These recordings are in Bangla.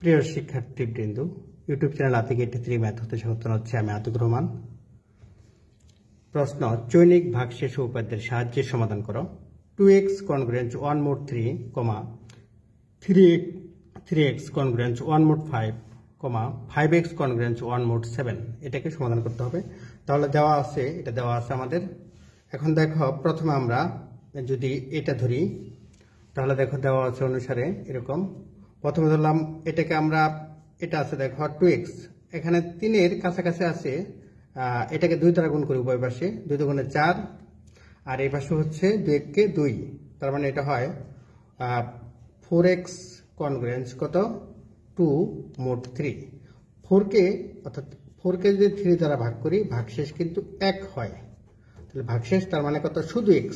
প্রিয় শিক্ষার্থীবৃন্দ, ইউটিউব চ্যানেল আতিক 83 ম্যাথ হতে স্বাগত জানাচ্ছি। আমি আতিক রহমান। প্রশ্ন: চৈনিক ভাগশেষ উপপাদ্যের সাহায্যে সমাধান করো। 2x congruent 1 mode 3, 3x congruent 1 mode 5, 5x congruent 1 mode 7। এটাকে সমাধান করতে হবে। তাহলে এটা দেওয়া আছে আমাদের। এখন দেখো, প্রথমে আমরা যদি এটা ধরি, তাহলে দেখো দেওয়া আছে অনুসারে এরকম। প্রথমে ধরলাম এটাকে আমরা, এটা আছে দেখো 2x, এখানে 3-এর কাছাকাছি আছে, এটাকে 2 দ্বারা গুণ করি উভয় পাশে, 2 দুগুণে 4, আর এই পাশে হচ্ছে 2 × 2, তার মানে এটা হয় 4x কনগ্রুয়েন্ট কত 2 মোড 3। 4কে যদি 3 দ্বারা ভাগ করি, ভাগশেষ কিন্তু 1 হয়। তাহলে ভাগশেষ তার মানে কত, শুধু x,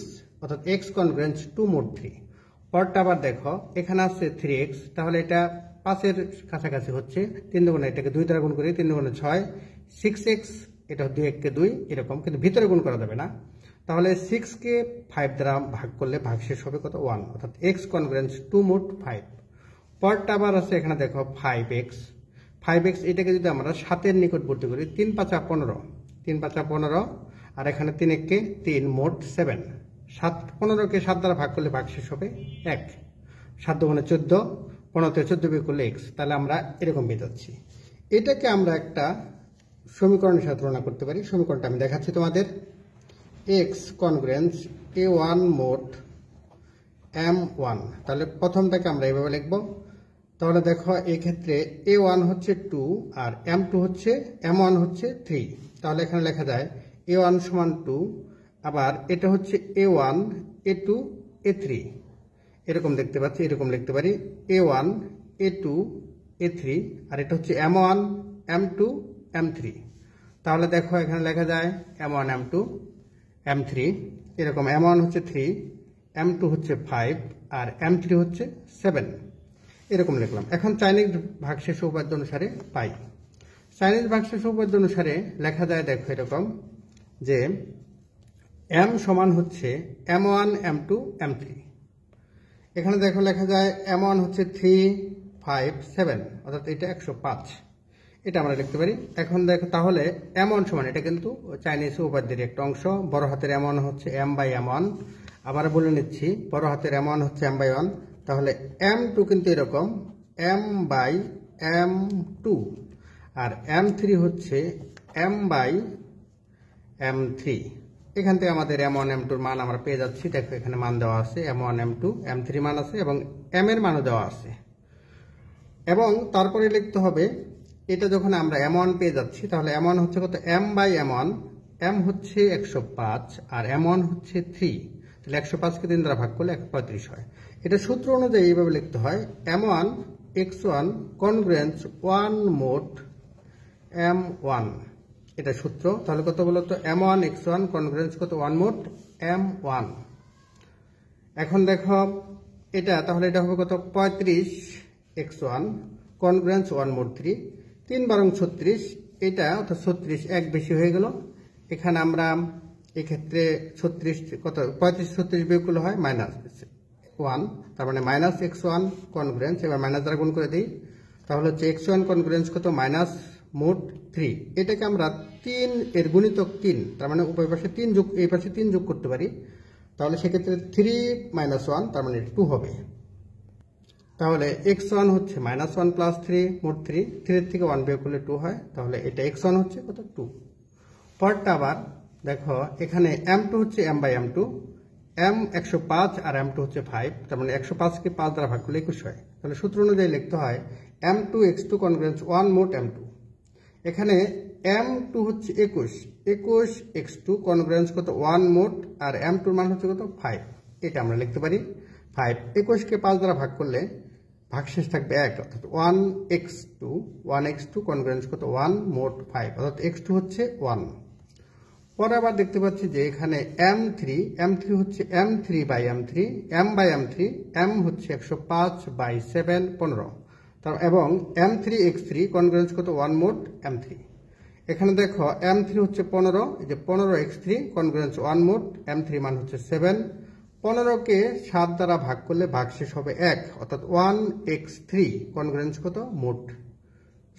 অর্থাৎ x কনগ্রুয়েন্ট 2 মোড 3। পরটা আবার দেখো, এখানে আছে 3x, তাহলে এটা 5-এর কাছাকাছি হচ্ছে, 3 দুগুণে, এটাকে 2 দ্বারা গুণ করি, 3 দুগুণে 6, 6x, এটা 2 × 2 এরকম, কিন্তু ভিতরে গুণ করা যাবে না। তাহলে 6কে 5 দ্বারা ভাগ করলে ভাগশেষ হবে কত, 1, অর্থাৎ x কনগ্রুয়েন্ট 2 মোড 5। পরটা আবার আছে এখানে দেখো 5x, এটাকে যদি আমরা 7-এর নিকটবর্তী করি, 3 × 5 = 15, 3 × 5 = 15, আর এখানে 3 × 3 মোড 7। 15কে 7 দ্বারা ভাগ করলে ভাগশেষ হবে 1, 7 দুগুণে 14, 15 থেকে 14 বিয়োগ করলে x। তাহলে আমরা এরকম পেয়ে যাচ্ছি। এটাকে আমরা একটা সমীকরণের সাথে তুলনা করতে পারি। সমীকরণটা আমি দেখাচ্ছি তোমাদের। x congruent a1 mode m1, তাহলে প্রথমটাকে আমরা এইভাবে লিখব। তাহলে দেখো, এই ক্ষেত্রে a1 হচ্ছে 2 আর m1 হচ্ছে 3। তাহলে এখানে লেখা যায় a1 = 2, আবার এটা হচ্ছে a1, a2, a3, এরকম দেখতে পাচ্ছি। এরকম লিখতে পারি a1, a2, a3, আর এটা হচ্ছে m1, m2, m3। তাহলে দেখো, এখানে লেখা যায় m1, m2, m3, এরকম m1 হচ্ছে 3, m2 হচ্ছে 5, আর m3 হচ্ছে 7, এরকম লিখলাম। এখন চাইনিজ ভাগশেষ উপপাদ্য অনুসারে পাই। চাইনিজ ভাগশেষ উপপাদ্য অনুসারে লেখা যায় দেখো এরকম, যে m সমান হচ্ছে m1, m2, m3। এখানে দেখো লেখা যায় m1 হচ্ছে 3, 5, 7, অর্থাৎ এটা 105, এটা আমরা লিখতে পারি। এখন দেখো, তাহলে m1 সমান, এটা কিন্তু চাইনিজ উপপাদ্যের একটা অংশ, বড় হাতের m1 হচ্ছে m/m1। আবার বলে নিচ্ছি, বড় হাতের m1 হচ্ছে m/1। তাহলে m2 কিন্তু এরকম m/m2, আর m3 হচ্ছে m/m3। এখান থেকে আমাদের m1, m2 এর মান আমরা পেয়ে যাচ্ছি। দেখো, এখানে মান দেওয়া আছে, m1, m2, m3 মান আছে, এবং m এর মানও দেওয়া আছে। এবং তারপরে লিখতে হবে, এটা যখন আমরা m1 পেয়ে যাচ্ছি, তাহলে m1 হচ্ছে কত, m/m1, m হচ্ছে 105 আর m1 হচ্ছে 3। তাহলে 105কে 3 দ্বারা ভাগ করলে 135 হয়। এটা সূত্র অনুযায়ী এইভাবে লিখতে হয়, m1 x1 congruent 1 mode m1, এটা সূত্র। তাহলে কত বলতো, m1 x1 কনগ্রুয়েন্ট কত, 1 মোড m1। এখন দেখো এটা, তাহলে এটা হবে কত, 35x1 কনগ্রুয়েন্ট 1 মোড 3, 3 × 36, এটা অর্থাৎ 36, 1 বেশি হয়ে গেল। এখানে আমরা এক্ষেত্রে 36 কত, 35 বিয়োগ করলে হয় -1, তার মানে -x1 কনগ্রুয়েন্ট, এবার মাইনাস দ্বারা গুণ করে দিই। তাহলে হচ্ছে x1 কনগ্রুয়েন্ট কত, মাইনাস মোড 3। এটাকে আমরা 3 এর গুণিতক 3, তার মানে উভয় পাশে 3 যোগ, এই পাশে 3 যোগ করতে পারি। তাহলে সেক্ষেত্রে 3 - 1, তার মানে 2 হবে। তাহলে x1 হচ্ছে -1 + 3 মোড 3, 3 থেকে 1 বিয়োগ করলে 2 হয়। তাহলে এটা x1 হচ্ছে কত, 2। পরটা আবার দেখো, এখানে m2 হচ্ছে m/m2, m 105 আর m2 হচ্ছে 5, তার মানে 105কে 5 দ্বারা ভাগ করলে 21 হয়। তাহলে সূত্র অনুযায়ী লিখতে হয় m2 x2 congruent 1 mode m2। এখানে m2 হচ্ছে 21 x2 কনগ্রুয়েন্ট কত, 1 মোড, আর m2 এর মান হচ্ছে কত, 5। এটা আমরা লিখতে পারি 5। 21কে 5 দ্বারা ভাগ করলে ভাগশেষ থাকবে 1, অর্থাৎ 1x2 কনগ্রুয়েন্ট কত, 1 মোড 5, অর্থাৎ x2 হচ্ছে 1। পরে আবার দেখতে পাচ্ছি যে এখানে m3 হচ্ছে m3/m3, m/m3, m হচ্ছে 105/7, 15, এবং m3x3 কনগ্রুয়েন্ট কত, 1 মোড m3। এখানে দেখো m3 হচ্ছে 15, এই যে 15x3 কনগ্রুয়েন্ট 1 মোড, m3 মান হচ্ছে 7, 15কে 7 দ্বারা ভাগ করলে ভাগশেষ হবে 1, অর্থাৎ 1x3 কনগ্রেন্স কত? মোট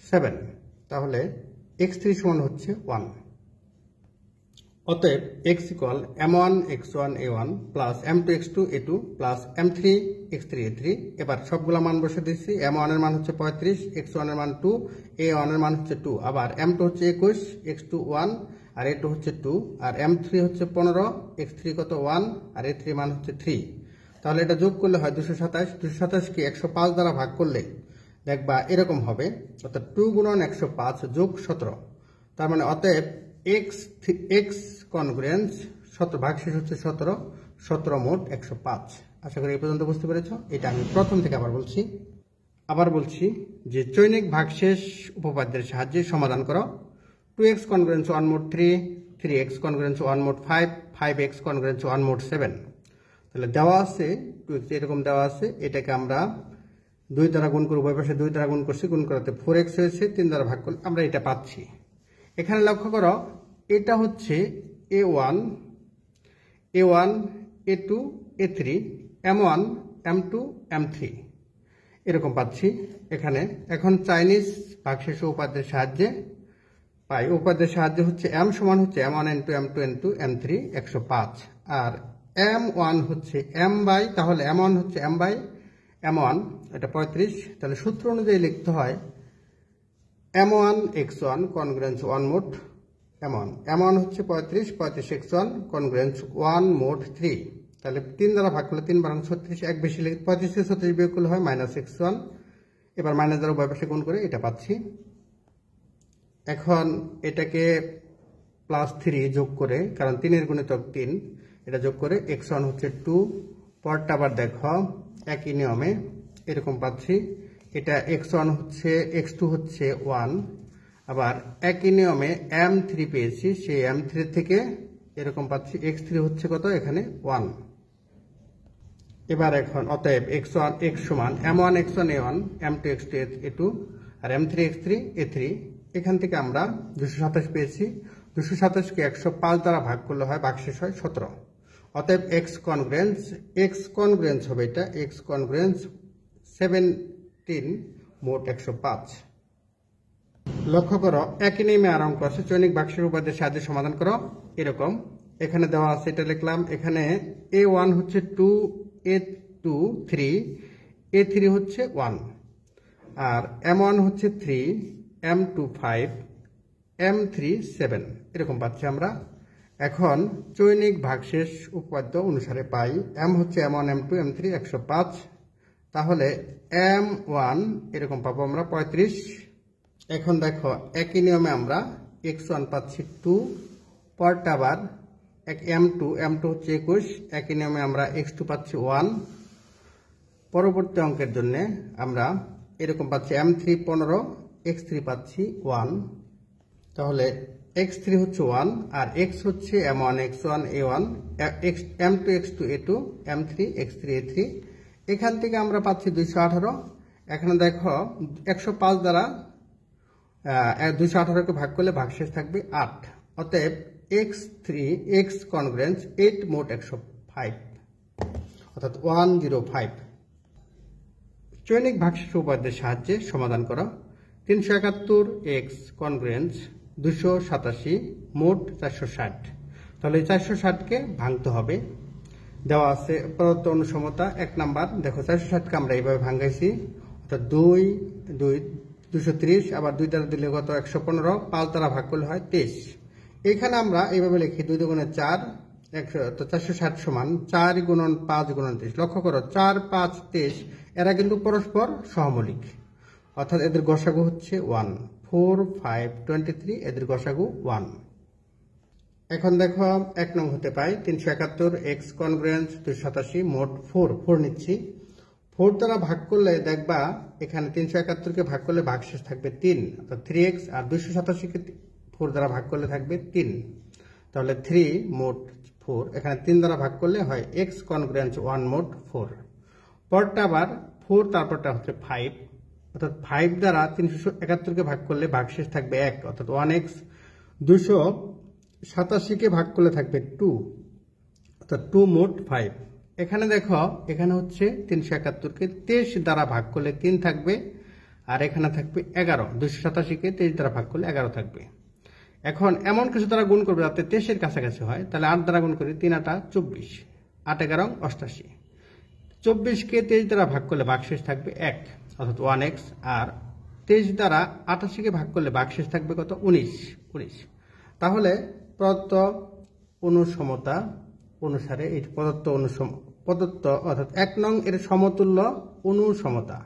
7। তাহলে x3 সমান হচ্ছে 1। অতএব x equal m1 x1 a1 plus m2 x2 a2 plus m3 x3 a3। এবার সবগুলা মান বসে দিচ্ছি। m1 এর মান হচ্ছে 35, x1 এর মান 2, a1 এর মান হচ্ছে 2, আবার m2 হচ্ছে 21, x2 1 আর a2 হচ্ছে 2, আর m3 হচ্ছে 15, x3 কত 1 আর a3 মান হচ্ছে 3। তাহলে এটা যোগ করলে হয় 227। 227 কে 105 দ্বারা ভাগ করলে দেখবা এরকম হবে, অর্থাৎ 2 গুণন 105 যোগ 17। তার মানে অতএব x কনগ্রেন্স 17, ভাগশেষ হচ্ছে 17, 17 মোট 105। আশা করি এই পর্যন্ত বুঝতে পেরেছ। এটা আমি প্রথম থেকে আবার বলছি যে চৈনিক ভাগশেষ উপপাদ্যের সাহায্যে সমাধান করো। 2x কনগ্রেন্স 1 মোট 3, 3x কনগ্রেন্স 1 মোট 5, 5x কনগ্রেন্স 1 মোট 7। তাহলে দেওয়া আছে 2x এরকম দেওয়া আছে, এটাকে আমরা 2 দ্বারা গুণ করব, উভয় পাশে 2 দ্বারা গুণ করছি, গুণ করাতে 4x হয়েছে, 3 দ্বারা ভাগ করলে আমরা এটা পাচ্ছি। এখানে লক্ষ্য করো এটা হচ্ছে a1, a2, a3, m1, m2, m3 এরকম পাচ্ছি এখানে। এখন চাইনিজ ভাগশেষ উপাদ্যের সাহায্যে পাই। উপাদ্যের সাহায্যে হচ্ছে m সমান হচ্ছে m1 n2 m2 n2 m3 105, আর m1 হচ্ছে m বাই, তাহলে m1 হচ্ছে m বাই m1, এটা 35। তাহলে সূত্র অনুযায়ী লিখতে হয় m1 x1 কনগ্রেন্স 1 মোট m1, m1 হচ্ছে 35, 35 x1 কনগ্রেন্স 1 মোট 3। তাহলে 3 দ্বারা ভাগ করলে 3 বারং 36, এক বেশি লিখে 35 থেকে 36 বিয়োগ করলে হয় -x1। এবার মাইনাস দ্বারা উভয় পাশে গুণ করে এটা পাচ্ছি। এখন এটাকে +3 যোগ করে, কারণ 3 এর গুণিতক 3, এটা যোগ করে x1 হচ্ছে 2, পরটা আবার দেখো একই নিয়মে এরকম পাচ্ছি। এটা x1 হচ্ছে, x2 হচ্ছে 1, আবার একই নিয়মে m3 পেয়েছি, সেই m3 থেকে এরকম পাচ্ছি x3 হচ্ছে কত? এখানে 1। এবার এখন অতএব x সমান m1 x1 a1, m2 x2 a2 আর m3 x3 a3। এখান থেকে আমরা 227 পেয়েছি। 227 কে 105 দ্বারা ভাগ করলে হয় ভাগশেষ হয় 17। অতএব x কনগ্রেন্স হবে এটা, x কনগ্রেন্স 17 মোট 105। লক্ষ্য করো একই নিয়মে আর অঙ্ক আছে। চৈনিক ভাগশেষ উপাদ্যের সাহায্যে সমাধান করো। এরকম এখানে দেওয়া আছে, এটা লিখলাম। এখানে a1 হচ্ছে 2, a2 3, a3 হচ্ছে 1, আর m1 হচ্ছে 3, m2 5, m3 7 এরকম পাচ্ছি আমরা। এখন চৈনিক ভাগশেষ উপপাদ্য অনুসারে পাই m হচ্ছে m1 m2 m3 105। তাহলে m1 এরকম পাবো আমরা 35। এখন দেখো একই নিয়মে আমরা x1 পাচ্ছি 2, পরটা আবার m2 হচ্ছে 21, একই নিয়মে আমরা x2 পাচ্ছি 1। পরবর্তী অঙ্কের জন্য আমরা এরকম পাচ্ছি m3 15, x3 পাচ্ছি 1। তাহলে x3 হচ্ছে 1 আর x হচ্ছে m1 x1 a1, m2 x2 a2, m3 x3 a3। এখান থেকে আমরা পাচ্ছি 218। এখানে দেখো 105 দ্বারা 218কে ভাগ করলে ভাগশেষ থাকবে 8। অতএব x কনগ্রেন্স 8 মোট 105, অর্থাৎ 105। চৈনিক ভাগশেষ উপপাদ্যের সাহায্যে সমাধান করা। 371 x কনগ্রেন্স 287 মোট 460। তাহলে 460কে ভাঙতে হবে। দেওয়া আছে প্রদত্ত অনুসমতা 1 নাম্বার। দেখো 460কে আমরা এইভাবে ভাঙাইছি, অর্থাৎ 230, আবার 2 দ্বারা দিলে কত 115, 5 দ্বারা ভাগ করলে হয় 23। এখানে আমরা এইভাবে লিখি 2 দুগুণে 4, 460 সমান 4 গুণন 5 গুণন 23। লক্ষ্য করো 4, 5, 23 এরা কিন্তু পরস্পর সহমৌলিক, অর্থাৎ এদের গসাগু হচ্ছে 1। 4, 5, 23 এদের গসাগু 1। এখন দেখো 1 নং হতে পাই 371 x কনগ্রেন্স 287 মোট 4 নিচ্ছি। 4 দ্বারা ভাগ করলে দেখবা এখানে 371কে ভাগ করলে ভাগশেষ থাকবে 3, অর্থাৎ 3x, আর 287কে 4 দ্বারা ভাগ করলে থাকবে 3। তাহলে 3 মোট 4, এখানে 3 দ্বারা ভাগ করলে হয় x কনগ্রেন্স 1 মোট 4। পরটা আবার 4, তারপরটা হচ্ছে 5, অর্থাৎ 5 দ্বারা 371কে ভাগ করলে ভাগশেষ থাকবে 1, অর্থাৎ 1x। 287কে ভাগ করলে থাকবে 2, অর্থাৎ 2 মোট 5। এখানে দেখো, এখানে হচ্ছে 371কে 23 দ্বারা ভাগ করলে 3 থাকবে, আর এখানে থাকবে 11। 287কে 23 দ্বারা ভাগ করলে 11 থাকবে। এখন এমন কিছু দ্বারা গুণ করবে যাতে 23-এর কাছাকাছি হয়, তাহলে 8 দ্বারা গুণ করি, 3 8 24, 8 11 88। 24কে 23 দ্বারা ভাগ করলে ভাগশেষ থাকবে 1, অর্থাৎ 1x। আর 23 দ্বারা 88কে ভাগ করলে ভাগশেষ থাকবে কত? 19। তাহলে প্রদত্ত অনুসমতা অনুসারে এই প্রদত্ত অর্থাৎ 1 নং এর সমতুল্য অনুসমতা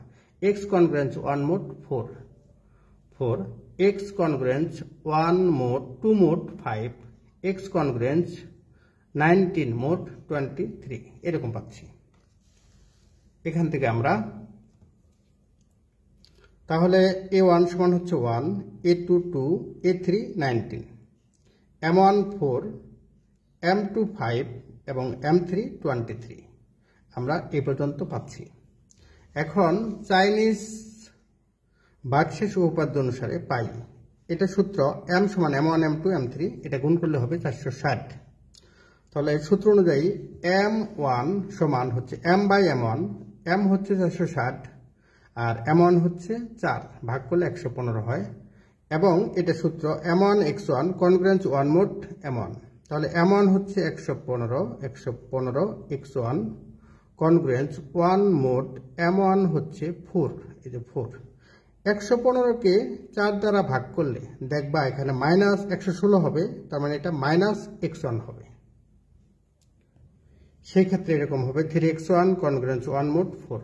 x কনগ্রেন্স 1 মোট 4, x কনগ্রেন্স 1 মোট 2 মোট 5, x কনগ্রেন্স 19 মোট 23 এরকম পাচ্ছি। এখান থেকে আমরা তাহলে a1 সমান হচ্ছে 1, a2 2, a3 19, m1 4, m2 5 এবং m3 23 আমরা এই পর্যন্ত পাচ্ছি। এখন চাইনিজ ভাগশেষ উপপাদ্য অনুসারে পাই, এটা সূত্র m সমান m1 m2 m3, এটা গুণ করলে হবে 460। তাহলে এই সূত্র অনুযায়ী m1 সমান হচ্ছে m বাই m1, m হচ্ছে 460 আর m1 হচ্ছে 4, ভাগ করলে 115 হয়। এবং এটা সূত্র m1 x1 কনগ্রেন্স 1 মোট m1, তাহলে m1 হচ্ছে 115 x1 কনগ্রেন্স 1 মোট m1 হচ্ছে 4, এই যে 4। 115কে 4 দ্বারা ভাগ করলে দেখবা এখানে মাইনাস 116 হবে, তার মানে এটা মাইনাস x1 হবে। সেই ক্ষেত্রে এরকম হবে 3x1 কনগ্রেন্স 1 মোট 4।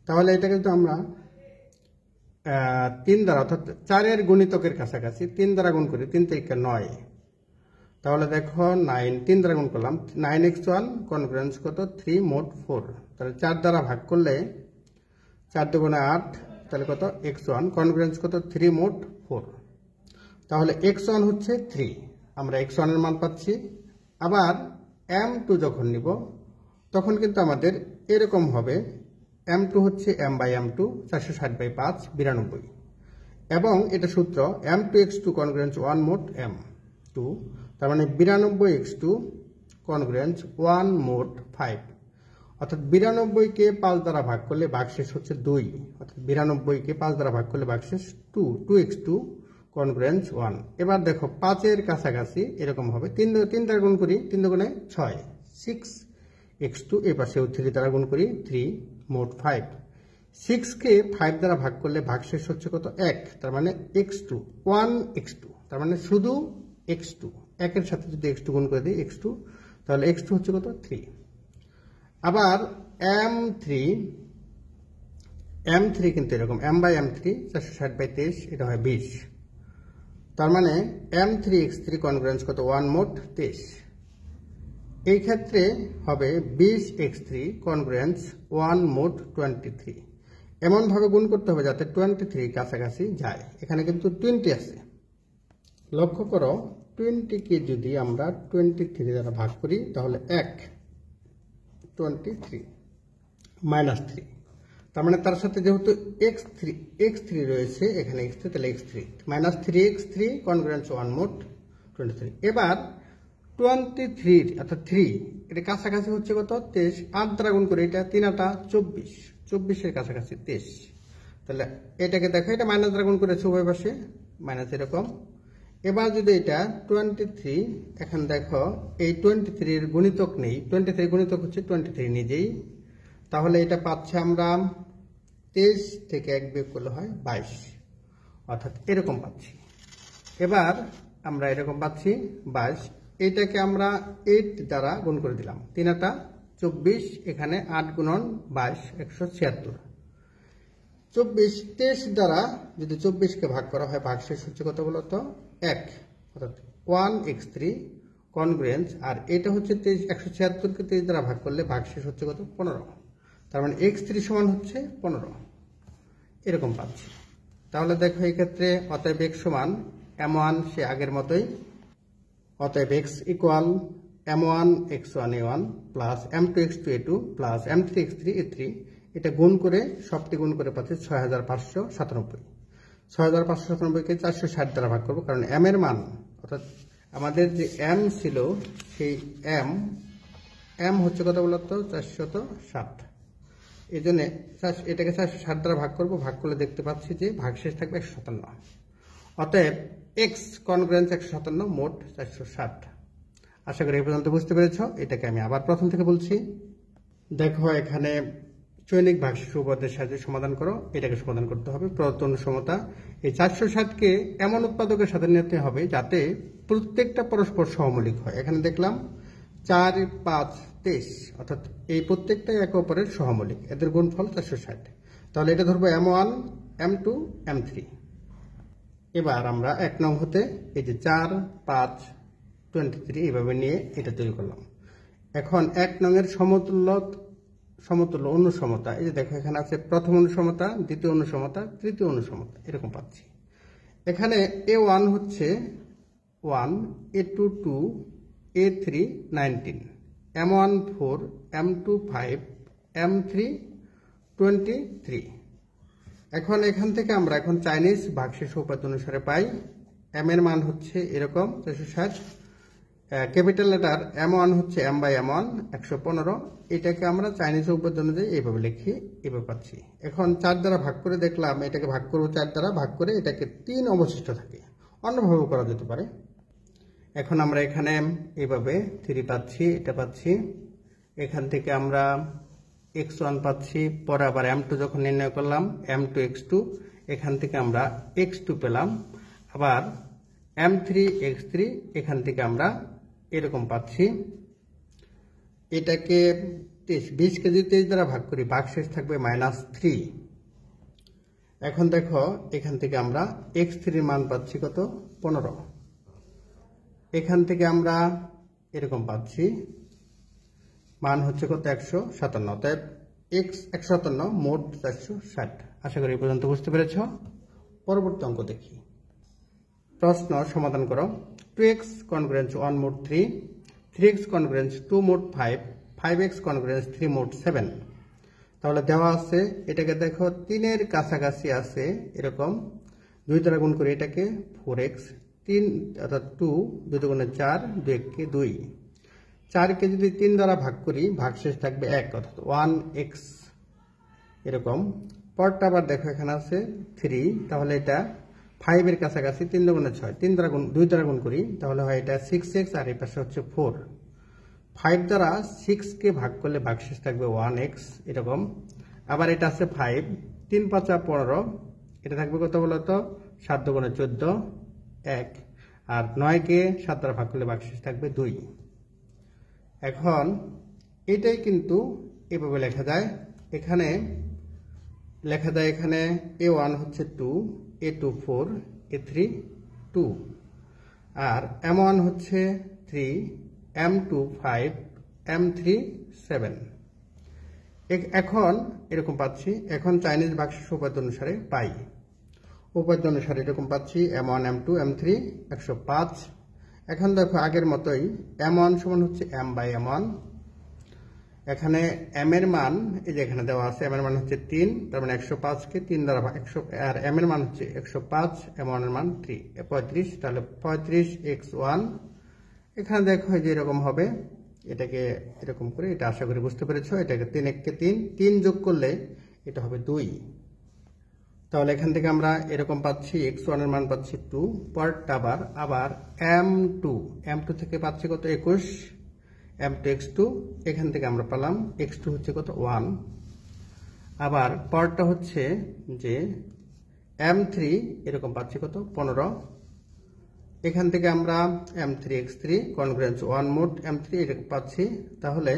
তাহলে এটা কিন্তু আমরা 3 দ্বারা অর্থাৎ 4 এর গুণিতকের কাছাকাছি 3 দ্বারা গুণ করি, 3 3 9। তাহলে দেখো 9 3 দ্বারা গুণ করলাম, 9x1 কনগ্রেন্স কত? 3 মোট 4। তাহলে 4 দ্বারা ভাগ করলে 4 দুগুণে 8, তাহলে কত? x1 কনগ্রেন্স কত? 3 মোট 4। তাহলে x1 হচ্ছে 3, আমরা x1 এর মান পাচ্ছি। আবার m2 যখন নিব তখন কিন্তু আমাদের এরকম হবে, m2 হচ্ছে m বাই m2, 460/5 92। এবং এটা সূত্র m2x2 কনগ্রেন্স 1 মোট m2, তার মানে 92x2 কনগ্রেন্স 1 মোট 5, অর্থাৎ 92কে 5 দ্বারা ভাগ করলে ভাগশেষ হচ্ছে 2, অর্থাৎ 92কে 5 দ্বারা ভাগ করলে ভাগশেষ 2x2 কনগ্রেন্স 1। এবার দেখো 5 এর কাছাকাছি এরকম হবে, 3 দ্বারা গুণ করি, 3 দুগুণে 6, 6x2, এই পাশেও 3 দ্বারা গুণ করি, 3 মোট 5। 6কে 5 দ্বারা ভাগ করলে ভাগশেষ হচ্ছে কত? 1, তার মানে x2 1x2, তার মানে শুধু x2, 1 এর সাথে যদি x2 গুণ করে দিই x2, তাহলে x2 হচ্ছে কত? 3। আবার m3 কিন্তু এরকম m বাই m3, 460/23, এটা হয় 20। তার মানে m3x3 কনগ্রেন্স কত? 1 মোট 23। এই ক্ষেত্রে হবে 20x3 কনগ্রেন্স 1 মোট 23। এমনভাবে গুণ করতে হবে যাতে 23 কাছাকাছি যায়। এখানে কিন্তু 20 আছে, লক্ষ্য করো 20কে যদি আমরা 23 দ্বারা ভাগ করি তাহলে 1, 23 মাইনাস 3, তার মানে তার সাথে যেহেতু x3 রয়েছে, এখানে x3, তাহলে x3 মাইনাস 3x3 কনগ্রেন্স 1 মোট 23। এবার 23 অর্থাৎ 3 এটা কাছাকাছি হচ্ছে কত? 23, 8 দ্বারা গুণ করে, এটা 3 8 24, 24 এর কাছাকাছি 23। তাহলে এটাকে দেখো, এটা মাইনাস দ্বারা গুণ করেছে উভয় পাশে, মাইনাস এরকম। এবার যদি এটা 23, এখন দেখো এই 23 এর গুণিতক নেই, 23 গুণিতক হচ্ছে 23 নিজেই, তাহলে এটা পাচ্ছে আমরা 23 থেকে 1 বিয়োগ করলে হয় 22, অর্থাৎ এরকম পাচ্ছি। এবার আমরা এরকম পাচ্ছি 22, এইটাকে আমরা 8 দ্বারা গুণ করে দিলাম, 3 8 24, এখানে 8 গুণন 22 176। 24 23 দ্বারা যদি 24কে ভাগ করা হয় ভাগশেষ হচ্ছে কত বলতো? 1, অর্থাৎ 1x3 কনগ্রেন্স, আর এটা হচ্ছে 176কে 23 দ্বারা ভাগ করলে ভাগশেষ হচ্ছে কত? 15, তার মানে x3 সমান হচ্ছে 15, এরকম পাচ্ছি। তাহলে দেখো এই ক্ষেত্রে অতএব x সমান m1 সে আগের মতোই, অতএব x equal m1 x1 a1 plus m2 x2 a2 plus m3 x3 a3, এটা গুণ করে সবটি গুণ করে পাচ্ছি 6597। 6597কে 460 দ্বারা ভাগ করবো, কারণ m এর মান অর্থাৎ আমাদের যে m ছিল সেই m এম হচ্ছে কত বলতো 407। এই জন্য এটাকে 407 দ্বারা ভাগ করব, ভাগ করলে দেখতে পাচ্ছি যে ভাগশেষ থাকবে 157। অতএব এক্স কনগ্রেন্স 157, মোট 407। আশা করি এই পর্যন্ত বুঝতে পেরেছ। এটাকে আমি আবার প্রথম থেকে বলছি। দেখো এখানে চৈনিক ভাগশেষ উপপাদ্যের সাহায্যে সমাধান করো। এটাকে সমাধান করতে হবে প্রদত্ত অনুসমতা। এই 407কে এমন উৎপাদকের সাথে নিতে হবে যাতে প্রত্যেকটা পরস্পর সহমৌলিক হয়। এখানে দেখলাম 4, 5, 23, অর্থাৎ এই প্রত্যেকটাই একে অপরের সহমৌলিক, এদের গুণফল 460। তাহলে এটা ধরবো M1, M2, M3। এবার আমরা 1 নং হতে এই যে 4, 5, 23 এইভাবে নিয়ে এটা তৈরি করলাম। এখন 1 নং এর সমতুল্য অনুসমতা, এই যে দেখো এখানে আছে প্রথম অনুসমতা, দ্বিতীয় অনুসমতা, তৃতীয় অনুসমতা, এরকম পাচ্ছি। এখানে A1 হচ্ছে 1, A2 2, A3 19, M1 4, M2 5, M3 23। এখন এখান থেকে আমরা এখন চাইনিজ ভাগশেষ উপপাদ্য অনুসারে পাই M এর মান হচ্ছে এরকম 460। ক্যাপিটাল লেটার M1 হচ্ছে M বাই M1 115। এটাকে আমরা চাইনিজ উপপাদ্য অনুযায়ী এইভাবে লিখি, এভাবে পাচ্ছি। এখন 4 দ্বারা ভাগ করে দেখলাম, এটাকে ভাগ করবো 4 দ্বারা ভাগ করে, এটাকে 3 অবশিষ্ট থাকে। অন্যভাবে করা যেতে পারে। এখন আমরা এখানে এইভাবে 3 পাচ্ছি, এটা পাচ্ছি। এখান থেকে আমরা x1 পাচ্ছি, পরে আবার M2 যখন নির্ণয় করলাম M2 x2, এখান থেকে আমরা x2 পেলাম। আবার M3 x3, এখান থেকে আমরা এরকম পাচ্ছি। এটাকে 20 কেজি 23 দ্বারা ভাগ করি, ভাগশেষ থাকবে -3। এখন দেখো এখান থেকে আমরা x3 এর মান পাচ্ছি কত 15। এখান থেকে আমরা এরকম পাচ্ছি, মান হচ্ছে কত 157। অতএব x 157, মোট 460। আশা করি এই পর্যন্ত বুঝতে পেরেছ। পরবর্তী অঙ্ক দেখি। প্রশ্ন সমাধান করো। 2x কনগ্রেন্স 1 মোট 3, 3x কনগ্রেন্স 2 মোট 5, 5x কনগ্রেন্স 3 মোট 7। তাহলে দেওয়া আছে, এটাকে দেখো 3 এর কাছাকাছি আছে এরকম, 2 দ্বারা গুণ করে এটাকে 4x, 3 অর্থাৎ 2, 2 দুগুণে 4, 2 কে 2। 4কে যদি 3 দ্বারা ভাগ করি, ভাগশেষ থাকবে 1, অর্থাৎ 1x এরকম। পরটা আবার দেখো এখানে আছে 3, তাহলে এটা 5 এর কাছাকাছি, 3 দুগুণে 6, 2 দ্বারা গুণ করি, তাহলে হয় এটা 6x, আর এই পাশে হচ্ছে 4। 5 দ্বারা 6 কে ভাগ করলে ভাগশেষ থাকবে 1x এরকম। আবার এটা আছে 5, 3 5 15, এটা থাকবে কত বলতো 7 দুগুণে 14, 1। আর 9 কে 7 দ্বারা ভাগ করলে ভাগশেষ থাকবে 2। এখন এটাই কিন্তু এভাবে লেখা যায়। এখানে লেখা যায়, এখানে A1 হচ্ছে 2, A2 4, A3 2, আর M1 হচ্ছে 3, M2 5, M3 7। এখন এরকম পাচ্ছি। এখন চাইনিজ ভাগশেষ উপপাদ্য অনুসারে পাই। উপপাদ্য অনুসারে এরকম পাচ্ছি M1 M2 M3 105। এখন দেখো আগের মতোই M1 সমান হচ্ছে M বাই M1। এখানে M এর মান এই যে এখানে দেওয়া আছে, M এর মান হচ্ছে 3, তার মানে 105 কে 3 দ্বারা 100, আর M এর মান হচ্ছে 105, M1 এর মান 35, তাহলে 35x1। এখানে দেখো যে এরকম হবে, এটাকে এরকম করে, এটা আশা করি বুঝতে পেরেছো। এটাকে 3 1 কে 3, 3 যোগ করলে এটা হবে 2। তাহলে এখান থেকে আমরা এরকম পাচ্ছি, x1 এর মান পাচ্ছি 2, পরটা আবার M2 থেকে পাচ্ছি কত 21, M2 x2, এখান থেকে আমরা পেলাম x2 হচ্ছে কত 1। আবার পরটা হচ্ছে যে M3, এরকম পাচ্ছি কত 15। এখান থেকে আমরা M3 x3 কনগ্রেন্স 1 মোট M3 এরকম পাচ্ছি, তাহলে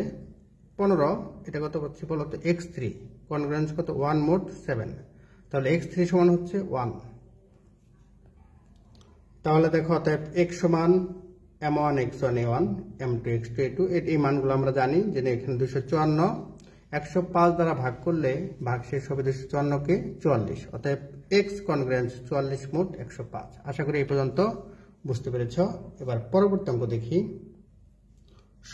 15, এটা কত পাচ্ছি বলতো x3 কনগ্রেন্স কত 1 মোট 7। তাহলে x3 সমান হচ্ছে 1। তাহলে দেখো অতএব x সমান M1 x1 A1, M2 x2 A2, এই মানগুলো আমরা জানি যে এখানে 254, 105 দ্বারা ভাগ করলে ভাগশেষ হবে 254 কে 44, অতএব x কনগ্রেন্স 44 মোট 105। আশা করি এই পর্যন্ত বুঝতে পেরেছ। এবার পরবর্তী অঙ্ক দেখি।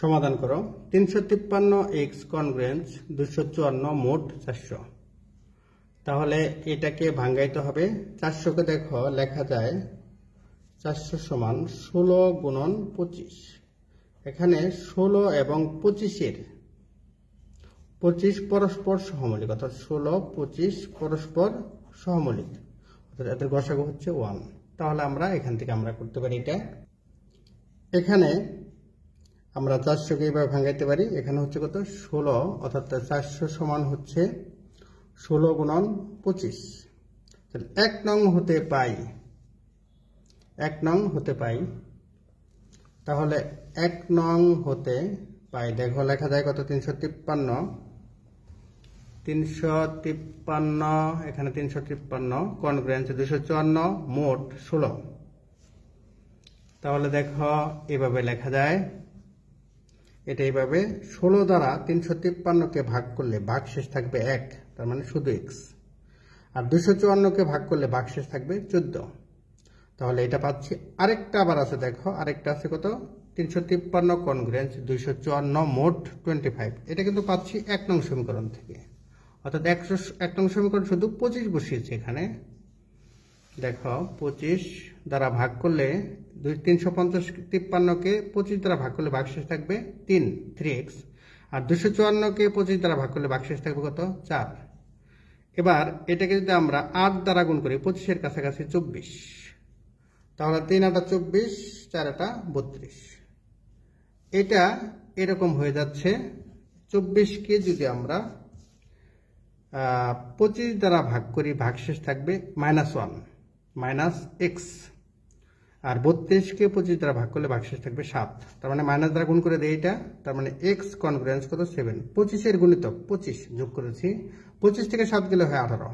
সমাধান করো। 353x কনগ্রেন্স 254 মোট 400। তাহলে এটাকে ভাঙাইতে হবে। 400কে দেখো লেখা যায় 400 সমান 16 গুণন 25। এখানে 16 এবং 25 পরস্পর সহমৌলিক, অর্থাৎ 16, 25 পরস্পর সহমৌলিক, অর্থাৎ এদের গসাগু হচ্ছে 1। তাহলে আমরা এখান থেকে আমরা করতে পারি এটা। এখানে আমরা 400কে এইভাবে ভাঙাইতে পারি। এখানে হচ্ছে কত 16, অর্থাৎ 400 সমান হচ্ছে 16 গুণন 25। তাহলে 1 নং হতে পাই, 1 নং হতে পাই। তাহলে 1 নং হতে পাই, দেখো লেখা যায় কত 353, এখানে 353 কনগ্রেন্স 254, মোট 16। তাহলে দেখো এইভাবে লেখা যায়, এটা এইভাবে 16 দ্বারা 353কে ভাগ করলে ভাগশেষ থাকবে 1, তার মানে শুধু x। আর 254কে ভাগ করলে ভাগশেষ থাকবে 14। তাহলে এটা পাচ্ছি। আরেকটা আবার আছে, দেখো আরেকটা আছে কত 353 কনগ্রেন্স 254, মোট 25। এটা কিন্তু পাচ্ছি 1 নং সমীকরণ থেকে, অর্থাৎ 1 নং সমীকরণ শুধু 25 বসিয়েছে এখানে। দেখো 25 দ্বারা ভাগ করলে 353কে 25 দ্বারা ভাগ করলে ভাগশেষ থাকবে 3x, আর 254কে 25 দ্বারা ভাগ করলে ভাগশেষ থাকবে কত 4। এবার এটাকে যদি আমরা 8 দ্বারা গুণ করি, 25-এর কাছাকাছি 24, তাহলে 3 8 24, 4 8 32। এটা এরকম হয়ে যাচ্ছে। 24কে যদি আমরা 25 দ্বারা ভাগ করি, ভাগশেষ থাকবে -1 -x, আর 32কে 25 দ্বারা ভাগ করলে ভাগশেষ থাকবে 7। তার মানে মাইনাস দ্বারা গুণ করে দেয় এটা, তার মানে x কনগ্রেন্স কত 7। 25-এর গুণিতক 25 যোগ করেছি, 25 থেকে 7 গেলে হয় 18।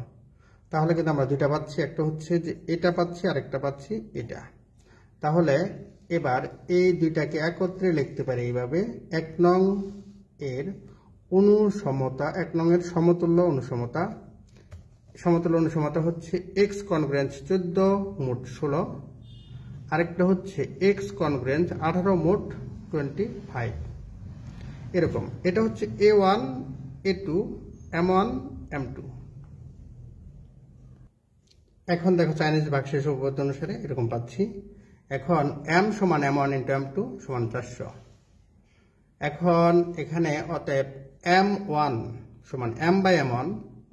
তাহলে কিন্তু আমরা দুইটা পাচ্ছি, একটা হচ্ছে যে এটা পাচ্ছি, আরেকটা পাচ্ছি এটা। তাহলে এবার এই দুইটাকে একত্রে লিখতে পারি এইভাবে, 1 নং এর অনুসমতা, 1 নং এর সমতুল্য অনুসমতা, সমতুল্য অনুসমতা হচ্ছে x কনগ্রেন্স 14, মোট 16, আরেকটা হচ্ছে x কনগ্রেন্স 18, মোট 25। এরকম এটা হচ্ছে a1 a2 m1 m2। এখন দেখো চাইনিজ ভাগশেষ উপপাদ্য অনুসারে এরকম পাচ্ছি। এখন m সমান m1 × m2 সমান 400। এখন এখানে অতএব m1 সমান m/m1,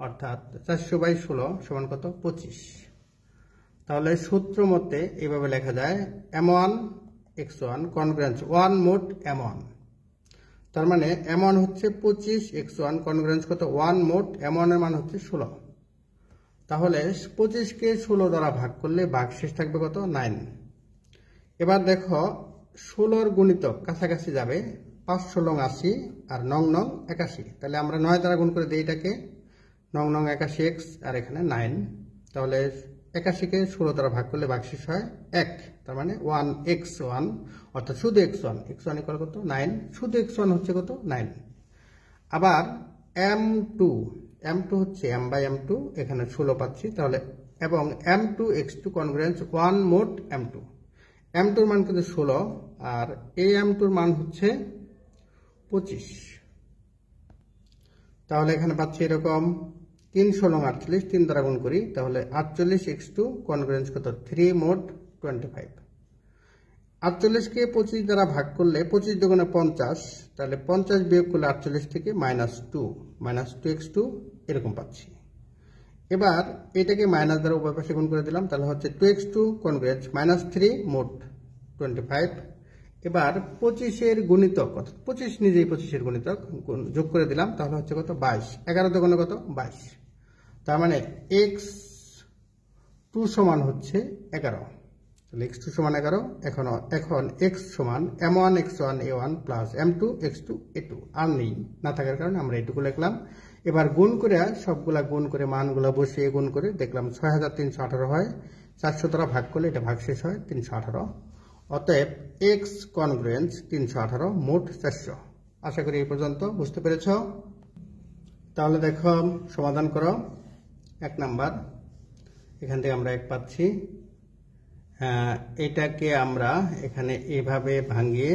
অর্থাৎ 400/16 সমান কত 25। তাহলে সূত্র মতে এইভাবে লেখা যায়, m1 x1 কনগ্রেন্স 1, মোট m1। তার মানে m1 হচ্ছে 25, x1 কনগ্রেন্স কত 1, মোট m1 এর মান হচ্ছে 16। তাহলে 25কে 16 দ্বারা ভাগ করলে ভাগশেষ থাকবে কত 9। এবার দেখো 16-র গুণিতক কাছাকাছি যাবে, 5 16 80 আর 9 9 81। তাহলে আমরা 9 দ্বারা গুণ করে দিই এটাকে, 9 9 81x, আর এখানে 9। তাহলে 81কে 16 দ্বারা ভাগ করলে ভাগশেষ হয় 1, তার মানে 1x1, অর্থাৎ শুধু x1 ইকুয়াল কত 9, শুধু x1 হচ্ছে কত 9। আবার m2 হচ্ছে m/m2, এখানে 16 পাচ্ছি। তাহলে এবং m2 x2 কনগ্রেন্স 1, মোট m2। m2-র মান কিন্তু 16, আর এই m2-র মান হচ্ছে 25। তাহলে এখানে পাচ্ছি এরকম 3 16 48, 3 দ্বারা গুণ করি, তাহলে 48x2 কনগ্রেন্স কত 3, মোট 25। 48কে 25 দ্বারা ভাগ করলে 25 দুগুণে 50, তাহলে 50 বিয়োগ করলে 48 থেকে -2x2 এরকম পাচ্ছি। এবার এটাকে মাইনাস দ্বারা উভয় পাশে গুণ করে দিলাম, তাহলে হচ্ছে 2x2 কনগ্রেন্স -3, মোট 25। এবার 25-এর গুণিতক, অর্থাৎ 25 নিজেই 25-এর গুণিতক যোগ করে দিলাম, তাহলে হচ্ছে কত 22। 11 দুগুণে কত 22। তার মানে x2 সমান হচ্ছে 11। তাহলে x2 সমান 11। এখন x সমান m1 x1 a1 plus m2 x2 a2 আর নেই, না থাকার কারণে আমরা এটুকু লিখলাম। এবার গুণ করে সবগুলা গুণ করে মানগুলা বসিয়ে গুণ করে দেখলাম 6318 হয়। 400 দ্বারা ভাগ করলে এটা ভাগশেষ হয় 318। অতএব x কনগ্রেন্স 318, মোট 400। আশা করি এই পর্যন্ত বুঝতে পেরেছ। তাহলে দেখো সমাধান করো। 1 নাম্বার, এখান থেকে আমরা 1 পাচ্ছি। এটাকে আমরা এখানে এভাবে ভাঙিয়ে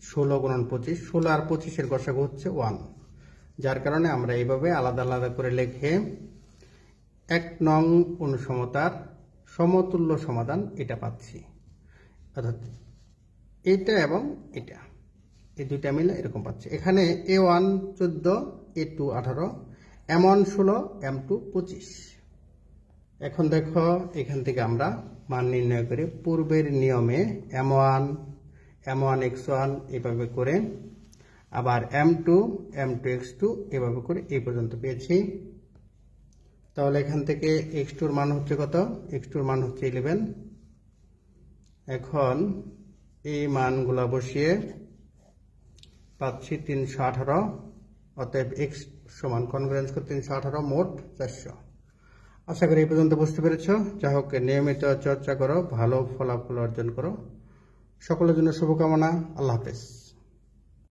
16 গুণন 25, 16 আর 25-এর গসাগু হচ্ছে 1, যার কারণে আমরা এইভাবে আলাদা আলাদা করে লিখে 1 নং অনুসমতার সমতুল্য সমাধান এটা পাচ্ছি, অর্থাৎ এটা এবং এটা। এই দুইটা মিলে এরকম পাচ্ছি। এখানে A1 14, A2 18, M1 16, M2 25। এখন দেখো এখান থেকে আমরা মান নির্ণয় করে পূর্বের নিয়মে M1 M1x1 এভাবে করে, আবার M2 M2x2 এভাবে করে এই পর্যন্ত পেয়েছি। তাহলে এখান থেকে x2 এর মান হচ্ছে কত? x2 এর মান হচ্ছে 11। এখন এই মানগুলা বসিয়ে পাচ্ছি 318, অতএব x সমান কনগ্রেন্স করে 318, মোট 400। আশা করি এই পর্যন্ত বুঝতে পেরেছ। যা হোক, নিয়মিত চর্চা করো, ভালো ফলাফল অর্জন করো। সকলের জন্য শুভকামনা। আল্লাহ হাফেজ।